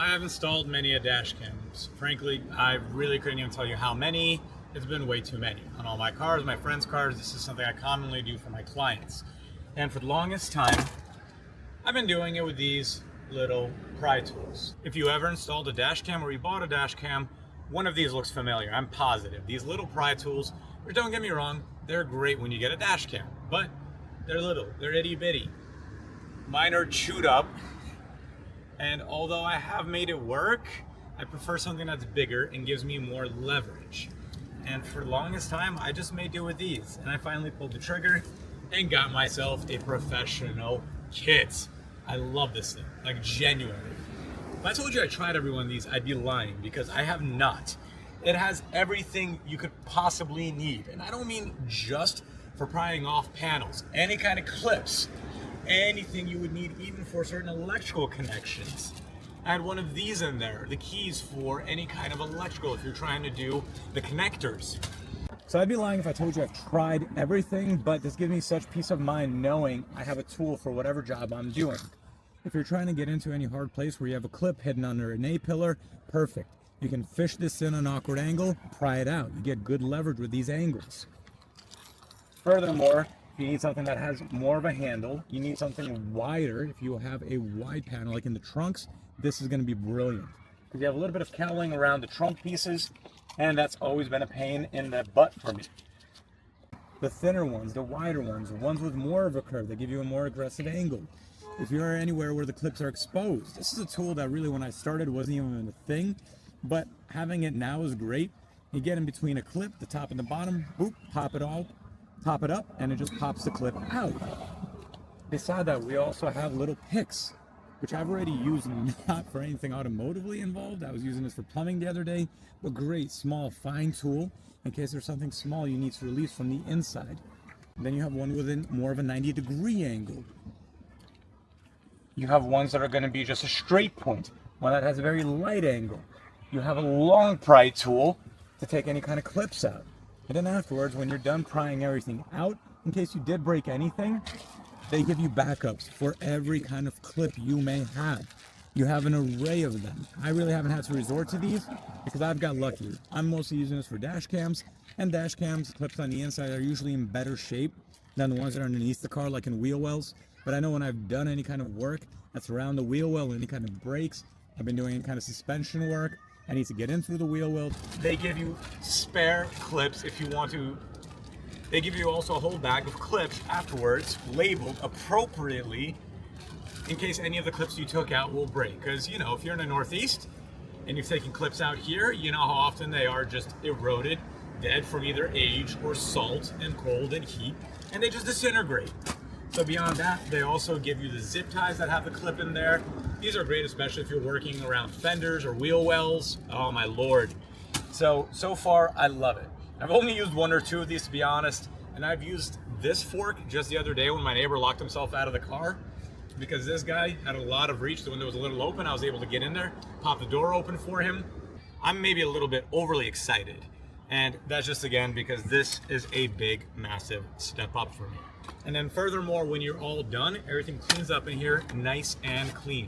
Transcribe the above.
I have installed many a dash cams. Frankly, I really couldn't even tell you how many. It's been way too many. On all my cars, my friends' cars, this is something I commonly do for my clients. And for the longest time, I've been doing it with these little pry tools. If you ever installed a dash cam or you bought a dash cam, one of these looks familiar, I'm positive. These little pry tools, which don't get me wrong, they're great when you get a dash cam, but they're little, they're itty bitty. Mine are chewed up. And although I have made it work, I prefer something that's bigger and gives me more leverage. And for the longest time, I just made do with these. And I finally pulled the trigger and got myself a professional kit. I love this thing, like genuinely. If I told you I tried every one of these, I'd be lying because I have not. It has everything you could possibly need. And I don't mean just for prying off panels, any kind of clips. Anything you would need even for certain electrical connections. I had one of these in there, the keys for any kind of electrical if you're trying to do the connectors. So I'd be lying if I told you I've tried everything, but this gives me such peace of mind knowing I have a tool for whatever job I'm doing. If you're trying to get into any hard place where you have a clip hidden under an A-pillar, perfect. You can fish this in an awkward angle, pry it out. You get good leverage with these angles. Furthermore, you need something that has more of a handle. You need something wider. If you have a wide panel, like in the trunks, this is going to be brilliant. Because you have a little bit of cowling around the trunk pieces, and that's always been a pain in the butt for me. The thinner ones, the wider ones, the ones with more of a curve, that give you a more aggressive angle. If you're anywhere where the clips are exposed, this is a tool that really, when I started, wasn't even a thing, but having it now is great. You get in between a clip, the top and the bottom, boop, pop it all. Pop it up and it just pops the clip out. Beside that, we also have little picks, which I've already used, not for anything automotively involved. I was using this for plumbing the other day, but great, small, fine tool in case there's something small you need to release from the inside. And then you have one with more of a 90-degree angle. You have ones that are going to be just a straight point, one that has a very light angle. You have a long pry tool to take any kind of clips out. And then afterwards, when you're done prying everything out, in case you did break anything, they give you backups for every kind of clip you may have. You have an array of them. I really haven't had to resort to these because I've got lucky. I'm mostly using this for dash cams, and dash cams, clips on the inside are usually in better shape than the ones that are underneath the car, like in wheel wells. But I know when I've done any kind of work that's around the wheel well, any kind of brakes, I've been doing any kind of suspension work, I need to get in through the wheel well. They give you spare clips if you want to. They give you also a whole bag of clips afterwards, labeled appropriately, in case any of the clips you took out will break. Because, you know, if you're in the Northeast and you're taking clips out here, you know how often they are just eroded, dead from either age or salt and cold and heat, and they just disintegrate. So beyond that, they also give you the zip ties that have the clip in there. These are great, especially if you're working around fenders or wheel wells. Oh my Lord. So far, I love it. I've only used one or two of these, to be honest, and I've used this fork just the other day when my neighbor locked himself out of the car because this guy had a lot of reach. The window was a little open. I was able to get in there, pop the door open for him. I'm maybe a little bit overly excited, and that's just, again, because this is a big, massive step up for me. And then furthermore, when you're all done, everything cleans up in here nice and clean.